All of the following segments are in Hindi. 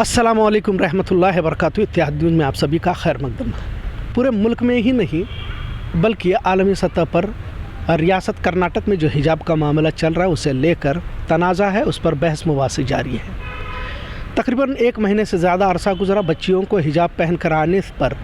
अस्सलामुअलैकुम रहमतुल्लाहि व बरकातुहू। इत्तेहाद न्यूज़ में आप सभी का खैर मकदम। पूरे मुल्क में ही नहीं बल्कि आलमी सतह पर रियासत कर्नाटक में जो हिजाब का मामला चल रहा है उसे लेकर तनाज़ा है, उस पर बहस मुबासी जारी है। तकरीबन 1 महीने से ज़्यादा अरसा गुजरा, बच्चियों को हिजाब पहन कर आने पर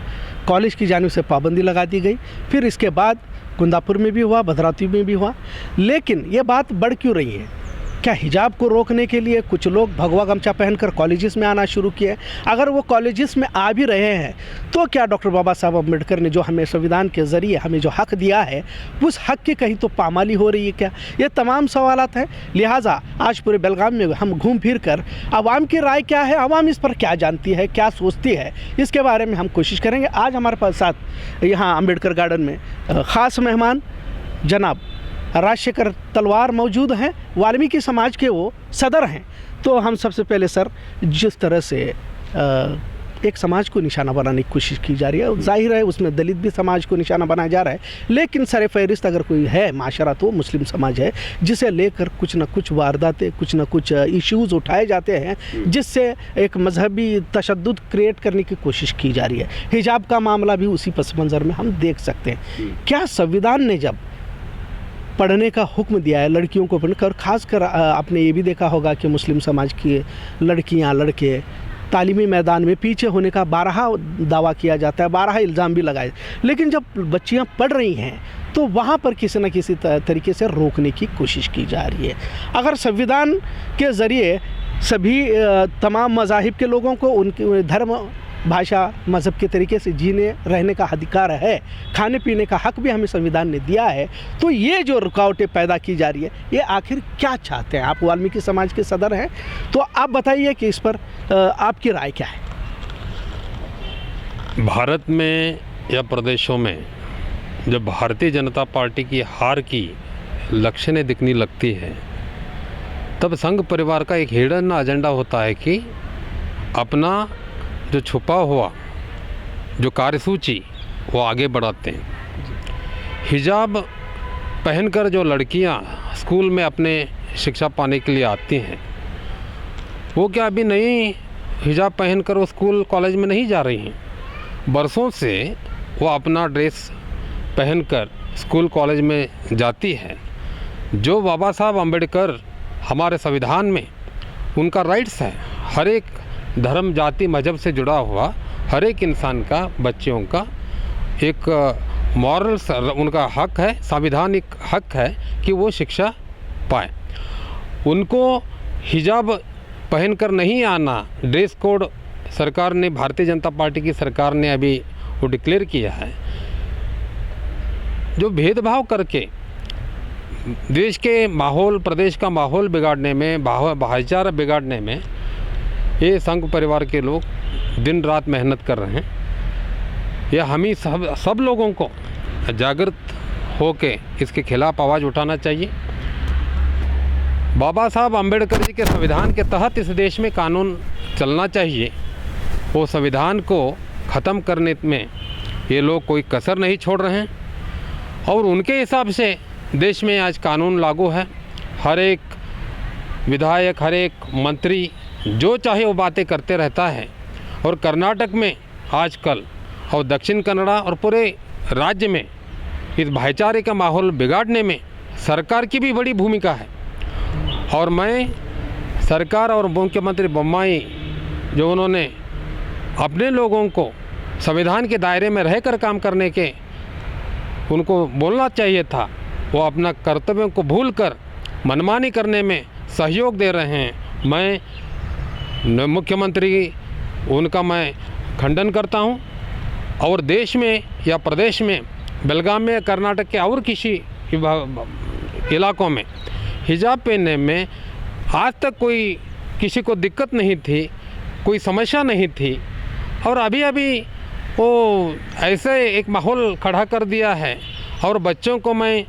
कॉलेज की जानिब से पाबंदी लगा दी गई। फिर इसके बाद कुंदापुर में भी हुआ, भद्रावती में भी हुआ। लेकिन ये बात बढ़ क्यों रही है? क्या हिजाब को रोकने के लिए कुछ लोग भगवा गमछा पहनकर कॉलेजेस में आना शुरू किए? अगर वो कॉलेजेस में आ भी रहे हैं तो क्या डॉक्टर बाबा साहब अम्बेडकर ने जो हमें संविधान के ज़रिए हमें जो हक़ दिया है उस हक़ की कहीं तो पामाली हो रही है क्या? ये तमाम सवालात हैं। लिहाजा आज पूरे बेलगाम में हम घूम फिर कर आवाम की राय क्या है, आवाम इस पर क्या जानती है, क्या सोचती है, इसके बारे में हम कोशिश करेंगे। आज हमारे पास साथ यहाँ अम्बेडकर गार्डन में ख़ास मेहमान जनाब राजशेखर तलवार मौजूद हैं, वाल्मीकि समाज के वो सदर हैं। तो हम सबसे पहले सर, जिस तरह से एक समाज को निशाना बनाने की कोशिश की जा रही है, जाहिर है उसमें दलित भी समाज को निशाना बनाया जा रहा है, लेकिन सर फहरिस्त अगर कोई है माशरा तो मुस्लिम समाज है, जिसे लेकर कुछ न कुछ वारदातें, कुछ न कुछ इश्यूज़ उठाए जाते हैं, जिससे एक मजहबी तशद्दुद क्रिएट करने की कोशिश की जा रही है। हिजाब का मामला भी उसी पस मंज़र में हम देख सकते हैं। क्या संविधान ने जब पढ़ने का हुक्म दिया है लड़कियों को पढ़ने, और ख़ासकर आपने ये भी देखा होगा कि मुस्लिम समाज की लड़कियां लड़के तालीमी मैदान में पीछे होने का 12 दावा किया जाता है, 12 इल्ज़ाम भी लगाए, लेकिन जब बच्चियां पढ़ रही हैं तो वहाँ पर किसी न किसी तरीके से रोकने की कोशिश की जा रही है। अगर संविधान के ज़रिए सभी तमाम मज़ाहिब के लोगों को उनके धर्म, भाषा, मज़हब के तरीके से जीने रहने का अधिकार है, खाने पीने का हक़ भी हमें संविधान ने दिया है, तो ये जो रुकावटें पैदा की जा रही है ये आखिर क्या चाहते हैं? आप वाल्मीकि समाज के सदर हैं, तो आप बताइए कि इस पर आपकी राय क्या है? भारत में या प्रदेशों में जब भारतीय जनता पार्टी की हार की लक्षणें दिखने लगती है तब संघ परिवार का एक हिडन एजेंडा होता है कि अपना जो छुपा हुआ जो कार्यसूची वो आगे बढ़ाते हैं। हिजाब पहनकर जो लड़कियां स्कूल में अपने शिक्षा पाने के लिए आती हैं, वो क्या अभी नहीं हिजाब पहनकर वो स्कूल कॉलेज में नहीं जा रही हैं। बरसों से वो अपना ड्रेस पहनकर स्कूल कॉलेज में जाती है। जो बाबा साहब अम्बेडकर हमारे संविधान में उनका राइट्स है, हर एक धर्म, जाति, मजहब से जुड़ा हुआ हर एक इंसान का, बच्चियों का एक मॉरल्स उनका हक है, संवैधानिक हक है कि वो शिक्षा पाए। उनको हिजाब पहनकर नहीं आना, ड्रेस कोड सरकार ने, भारतीय जनता पार्टी की सरकार ने अभी वो डिक्लेयर किया है। जो भेदभाव करके देश के माहौल, प्रदेश का माहौल बिगाड़ने में, भाईचारा बिगाड़ने में ये संघ परिवार के लोग दिन रात मेहनत कर रहे हैं। यह हम ही सब लोगों को जागृत होके इसके खिलाफ आवाज़ उठाना चाहिए। बाबा साहब अम्बेडकर जी के संविधान के तहत इस देश में कानून चलना चाहिए। वो संविधान को ख़त्म करने में ये लोग कोई कसर नहीं छोड़ रहे हैं और उनके हिसाब से देश में आज कानून लागू है। हर एक विधायक, हर एक मंत्री जो चाहे वो बातें करते रहता है। और कर्नाटक में आजकल और दक्षिण कन्नड़ा और पूरे राज्य में इस भाईचारे का माहौल बिगाड़ने में सरकार की भी बड़ी भूमिका है। और मैं सरकार और मुख्यमंत्री बोम्माई जो उन्होंने अपने लोगों को संविधान के दायरे में रहकर काम करने के उनको बोलना चाहिए था, वो अपना कर्तव्यों को भूलकर मनमानी करने में सहयोग दे रहे हैं। मैं मुख्यमंत्री उनका मैं खंडन करता हूं। और देश में या प्रदेश में, बेलगाम में, कर्नाटक के और किसी इलाकों में हिजाब पहनने में आज तक कोई किसी को दिक्कत नहीं थी, कोई समस्या नहीं थी। और अभी अभी वो ऐसे एक माहौल खड़ा कर दिया है। और बच्चों को मैं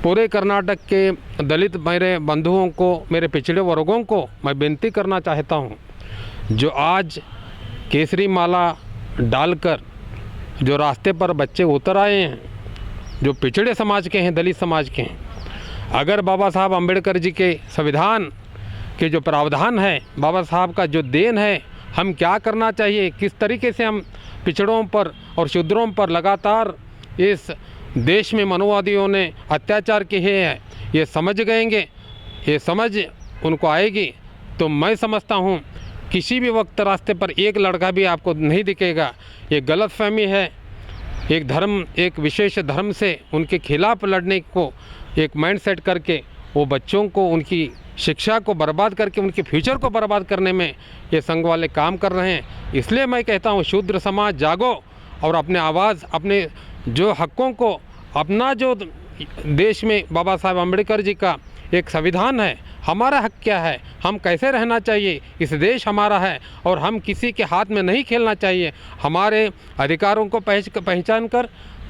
पूरे कर्नाटक के दलित मेरे बंधुओं को, मेरे पिछड़े वर्गों को मैं विनती करना चाहता हूँ, जो आज केसरी माला डालकर जो रास्ते पर बच्चे उतर आए हैं, जो पिछड़े समाज के हैं, दलित समाज के हैं, अगर बाबा साहब अम्बेडकर जी के संविधान के जो प्रावधान है, बाबा साहब का जो देन है, हम क्या करना चाहिए, किस तरीके से हम पिछड़ों पर और शूद्रों पर लगातार इस देश में मानववादियों ने अत्याचार किए हैं, ये समझ गएंगे, ये समझ उनको आएगी तो मैं समझता हूँ किसी भी वक्त रास्ते पर एक लड़का भी आपको नहीं दिखेगा। ये गलतफहमी है। एक धर्म, एक विशेष धर्म से उनके खिलाफ लड़ने को एक माइंड सेट करके वो बच्चों को, उनकी शिक्षा को बर्बाद करके उनके फ्यूचर को बर्बाद करने में ये संघ वाले काम कर रहे हैं। इसलिए मैं कहता हूँ शूद्र समाज जागो और अपने आवाज़, अपने जो हकों को, अपना जो देश में बाबा साहब अम्बेडकर जी का एक संविधान है, हमारा हक क्या है, हम कैसे रहना चाहिए, इस देश हमारा है और हम किसी के हाथ में नहीं खेलना चाहिए। हमारे अधिकारों को पहचान कर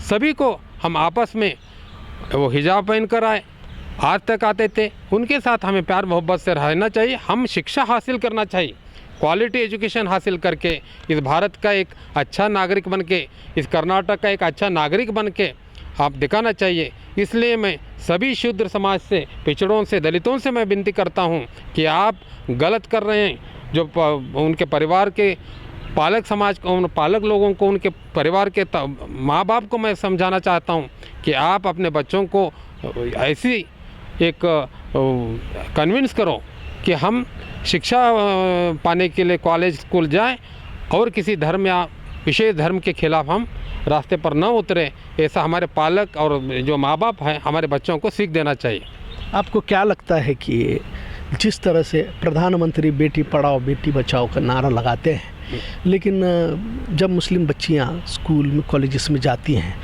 सभी को हम आपस में वो हिजाब पहन कर आए, आज तक आते थे, उनके साथ हमें प्यार मोहब्बत से रहना चाहिए। हम शिक्षा हासिल करना चाहिए, क्वालिटी एजुकेशन हासिल करके इस भारत का एक अच्छा नागरिक बन के, इस कर्नाटक का एक अच्छा नागरिक बन के आप दिखाना चाहिए। इसलिए मैं सभी शूद्र समाज से, पिछड़ों से, दलितों से मैं विनती करता हूं कि आप गलत कर रहे हैं। जो उनके परिवार के पालक समाज को, पालक लोगों को, उनके परिवार के माँ बाप को मैं समझाना चाहता हूं कि आप अपने बच्चों को ऐसी एक कन्विंस करो कि हम शिक्षा पाने के लिए कॉलेज स्कूल जाएं और किसी धर्म या विशेष धर्म के खिलाफ हम रास्ते पर न उतरे। ऐसा हमारे पालक और जो माँ बाप हैं हमारे बच्चों को सीख देना चाहिए। आपको क्या लगता है कि जिस तरह से प्रधानमंत्री बेटी पढ़ाओ बेटी बचाओ का नारा लगाते हैं, लेकिन जब मुस्लिम बच्चियां स्कूल में, कॉलेजेस में जाती हैं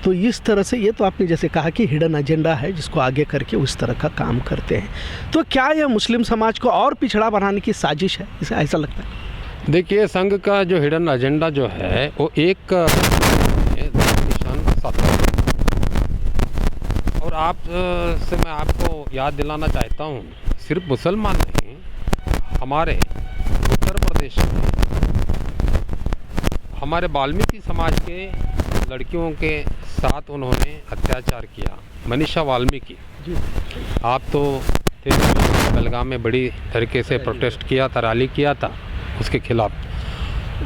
तो इस तरह से, ये तो आपने जैसे कहा कि हिडन एजेंडा है जिसको आगे करके उस तरह का काम करते हैं, तो क्या यह मुस्लिम समाज को और पिछड़ा बनाने की साजिश है, इसे ऐसा लगता है? देखिए, संघ का जो हिडन एजेंडा जो है वो एक निशान साधा, और आप से मैं आपको याद दिलाना चाहता हूँ, सिर्फ मुसलमान नहीं, हमारे उत्तर प्रदेश में हमारे वाल्मीकि समाज के लड़कियों के साथ उन्होंने अत्याचार किया। मनीषा वाल्मीकि, आप तो थे, बेलगाम में बड़ी तरीके से प्रोटेस्ट किया था, रैली किया था उसके खिलाफ।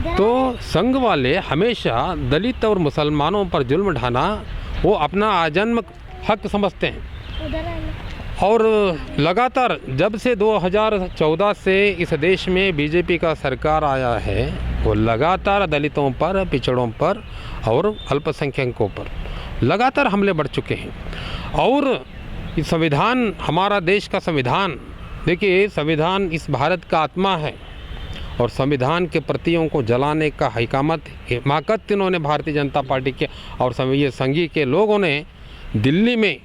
तो संघ वाले हमेशा दलित और मुसलमानों पर जुल्म ढाना वो अपना आजन्म हक समझते हैं। और लगातार जब से 2014 से इस देश में बीजेपी का सरकार आया है, वो लगातार दलितों पर, पिछड़ों पर और अल्पसंख्यकों पर लगातार हमले बढ़ चुके हैं। और इस संविधान, हमारा देश का संविधान, देखिए संविधान इस भारत का आत्मा है और संविधान के प्रतियों को जलाने का हिमाकत इन्होंने भारतीय जनता पार्टी के और ये संघी के लोगों ने दिल्ली में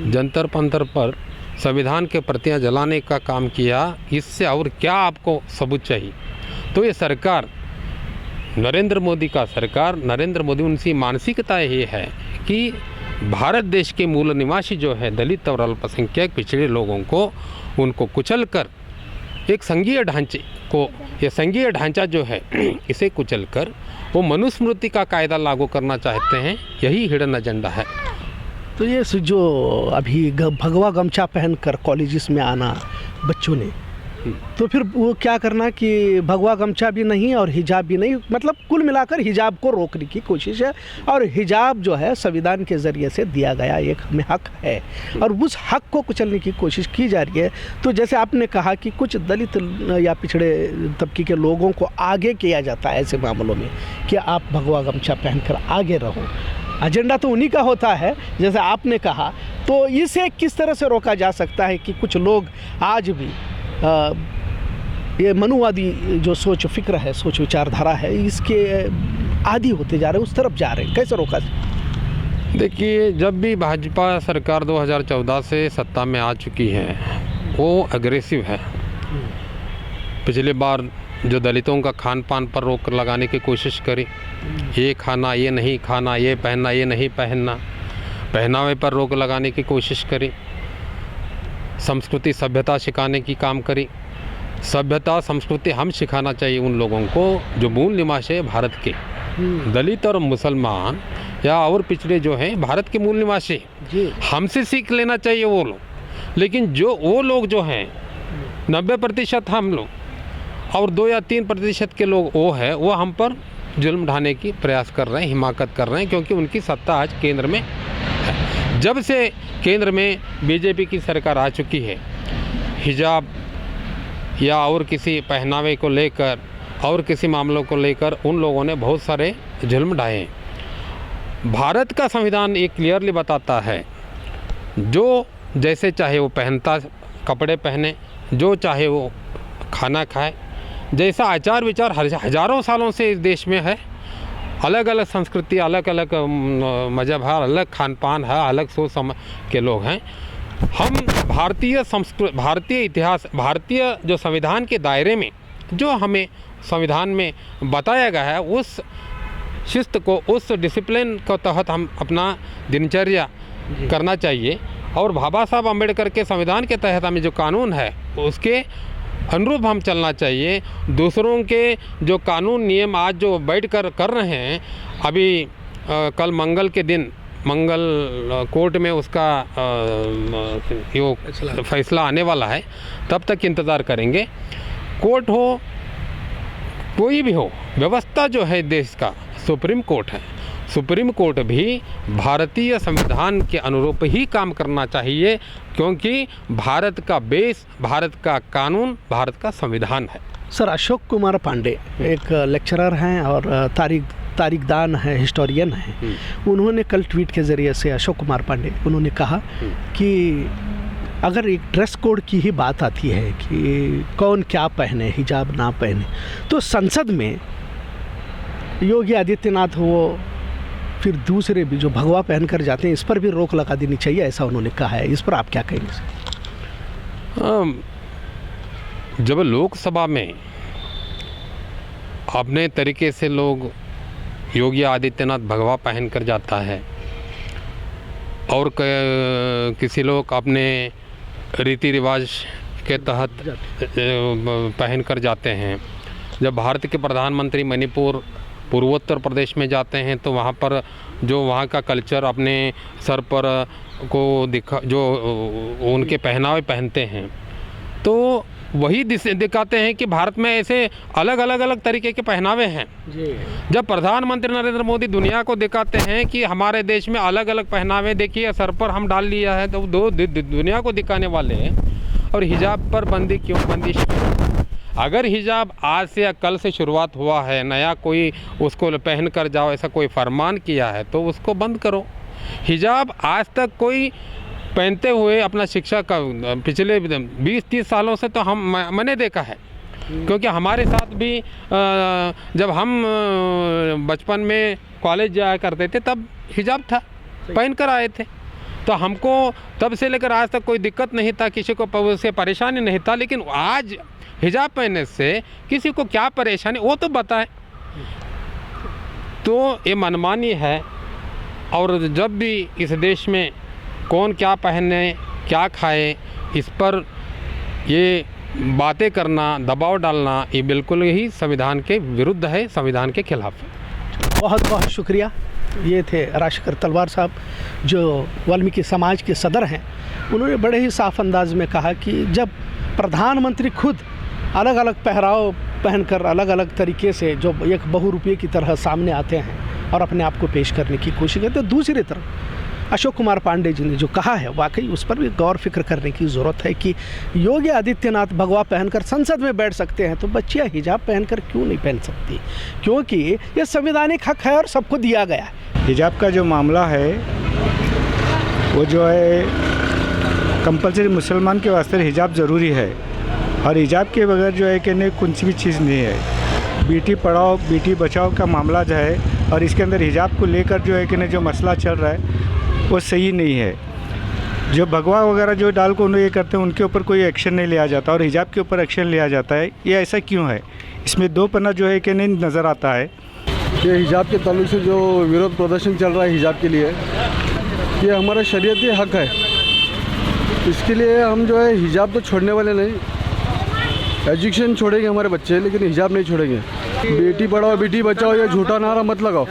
जंतर मंतर पर संविधान के प्रतियां जलाने का काम किया। इससे और क्या आपको सबूत चाहिए? तो ये सरकार, नरेंद्र मोदी का सरकार, नरेंद्र मोदी, उनकी मानसिकता ये है कि भारत देश के मूल निवासी जो है दलित और अल्पसंख्यक पिछड़े लोगों को, उनको कुचल कर एक संघीय ढांचे को, ये संघीय ढांचा जो है इसे कुचल कर वो मनुस्मृति का कायदा लागू करना चाहते हैं। यही हिडन एजेंडा है। तो ये जो अभी भगवा गमछा पहनकर कॉलेजेस में आना बच्चों ने, तो फिर वो क्या करना कि भगवा गमछा भी नहीं और हिजाब भी नहीं, मतलब कुल मिलाकर हिजाब को रोकने की कोशिश है। और हिजाब जो है संविधान के ज़रिए से दिया गया एक हमें हक है और उस हक को कुचलने की कोशिश की जा रही है। तो जैसे आपने कहा कि कुछ दलित या पिछड़े तबके के लोगों को आगे किया जाता है ऐसे मामलों में कि आप भगवा गमछा पहनकर आगे रहो, एजेंडा तो उन्हीं का होता है जैसे आपने कहा। तो इसे किस तरह से रोका जा सकता है कि कुछ लोग आज भी ये मनुवादी जो सोच फिक्र है, सोच विचारधारा है, इसके आदी होते जा रहे हैं, उस तरफ जा रहे हैं, कैसे रोका जाए? देखिए, जब भी भाजपा सरकार 2014 से सत्ता में आ चुकी है वो अग्रेसिव है। पिछली बार जो दलितों का खान पान पर रोक लगाने की कोशिश करी, ये खाना, ये नहीं खाना, ये पहनना, ये नहीं पहनना, पहनावे पर रोक लगाने की कोशिश करी, संस्कृति सभ्यता सिखाने की काम करी। सभ्यता संस्कृति हम सिखाना चाहिए उन लोगों को जो मूल निवासी है भारत के, दलित और मुसलमान या और पिछड़े जो हैं भारत के मूल निवासी, हमसे सीख लेना चाहिए वो लोग। लेकिन जो वो लोग जो हैं 90% हम लोग, और 2 या 3% के लोग वो है, वो हम पर जुल्म ढाने की प्रयास कर रहे हैं, हिमाकत कर रहे हैं, क्योंकि उनकी सत्ता आज केंद्र में है। जब से केंद्र में बीजेपी की सरकार आ चुकी है, हिजाब या और किसी पहनावे को लेकर और किसी मामलों को लेकर उन लोगों ने बहुत सारे जुल्म ढाए हैं। भारत का संविधान ये क्लियरली बताता है, जो जैसे चाहे वो पहनता, कपड़े पहने, जो चाहे वो खाना खाए, जैसा आचार विचार हजारों सालों से इस देश में है। अलग अलग संस्कृति, अलग अलग मजहब है, अलग खान पान है, अलग सोच समझ के लोग हैं। हम भारतीय संस्कृति, भारतीय इतिहास, भारतीय जो संविधान के दायरे में जो हमें संविधान में बताया गया है, उस शिस्त को, उस डिसिप्लिन के तहत हम अपना दिनचर्या करना चाहिए। और बाबा साहब अम्बेडकर के संविधान के तहत हमें जो कानून है उसके अनुरूप हम चलना चाहिए। दूसरों के जो कानून नियम आज जो बैठ कर रहे हैं, अभी कल मंगल के दिन मंगल कोर्ट में उसका यो फैसला आने वाला है, तब तक इंतज़ार करेंगे। कोर्ट हो, कोई भी हो, व्यवस्था जो है देश का सुप्रीम कोर्ट है। सुप्रीम कोर्ट भी भारतीय संविधान के अनुरूप ही काम करना चाहिए, क्योंकि भारत का बेस, भारत का कानून, भारत का संविधान है। सर, अशोक कुमार पांडे एक लेक्चरर हैं और तारीखदान है, हिस्टोरियन हैं। उन्होंने कल ट्वीट के ज़रिए से, अशोक कुमार पांडे, उन्होंने कहा कि अगर एक ड्रेस कोड की ही बात आती है कि कौन क्या पहने, हिजाब ना पहने, तो संसद में योगी आदित्यनाथ वो फिर दूसरे भी जो भगवा पहन कर जाते हैं, इस पर भी रोक लगा देनी चाहिए, ऐसा उन्होंने कहा है। इस पर आप क्या कहेंगे? जब लोकसभा में अपने तरीके से लोग योगी आदित्यनाथ भगवा पहन कर जाता है और किसी लोग अपने रीति रिवाज के तहत पहन कर जाते हैं। जब भारत के प्रधानमंत्री मणिपुर, पूर्वोत्तर प्रदेश में जाते हैं तो वहाँ पर जो वहाँ का कल्चर अपने सर पर को जो उनके पहनावे पहनते हैं, तो वही दिखाते हैं कि भारत में ऐसे अलग तरीके के पहनावे हैं। जब प्रधानमंत्री नरेंद्र मोदी दुनिया को दिखाते हैं कि हमारे देश में अलग अलग पहनावे, देखिए सर पर हम डाल लिया है, तो दुनिया को दिखाने वाले हैं। और हिजाब पर बंदिश क्यों? अगर हिजाब आज से या कल से शुरुआत हुआ है, नया कोई उसको पहन कर जाओ ऐसा कोई फरमान किया है, तो उसको बंद करो। हिजाब आज तक कोई पहनते हुए अपना शिक्षा का पिछले 20-30 सालों से तो मैंने देखा है, क्योंकि हमारे साथ भी जब हम बचपन में कॉलेज जाया करते थे तब हिजाब था, पहन कर आए थे, तो हमको तब से लेकर आज तक कोई दिक्कत नहीं था, किसी को उससे परेशानी नहीं था। लेकिन आज हिजाब पहनने से किसी को क्या परेशानी, वो तो बताए। तो ये मनमानी है। और जब भी इस देश में कौन क्या पहने, क्या खाए, इस पर ये बातें करना, दबाव डालना, ये बिल्कुल ही संविधान के विरुद्ध है, संविधान के खिलाफ है। बहुत बहुत शुक्रिया। ये थे राजशेखर तलवार साहब, जो वाल्मीकि समाज के सदर हैं। उन्होंने बड़े ही साफ अंदाज में कहा कि जब प्रधानमंत्री खुद अलग अलग पहराव पहनकर अलग अलग तरीके से जो एक बहुरूपिये की तरह सामने आते हैं और अपने आप को पेश करने की कोशिश करते हैं, दूसरी तरफ अशोक कुमार पांडे जी ने जो कहा है, वाकई उस पर भी गौर फिक्र करने की ज़रूरत है कि योगी आदित्यनाथ भगवा पहनकर संसद में बैठ सकते हैं, तो बच्चियाँ हिजाब पहनकर क्यों नहीं पहन सकती? क्योंकि ये संवैधानिक हक है और सबको दिया गया है। हिजाब का जो मामला है वो जो है कंपलसरी, मुसलमान के वास्ते हिजाब ज़रूरी है, और हिजाब के बगैर जो है कि नहीं कुछ भी चीज़ नहीं है। बेटी पढ़ाओ बेटी बचाओ का मामला जो है, और इसके अंदर हिजाब को लेकर जो है कि नहीं जो मसला चल रहा है वो सही नहीं है। जो भगवा वगैरह जो डाल को उन्हें ये करते हैं, उनके ऊपर कोई एक्शन नहीं लिया जाता और हिजाब के ऊपर एक्शन लिया जाता है। ये ऐसा क्यों है? इसमें दो पन्ना जो है कि नहीं नज़र आता है। ये हिजाब के ताल्लुक से जो विरोध प्रदर्शन चल रहा है हिजाब के लिए, ये हमारा शरीयती हक है। इसके लिए हम जो है हिजाब तो छोड़ने वाले नहीं, एजुकेशन छोड़ेंगे हमारे बच्चे, लेकिन हिजाब नहीं छोड़ेंगे। बेटी पढ़ाओ बेटी बचाओ ये झूठा नारा मत लगाओ।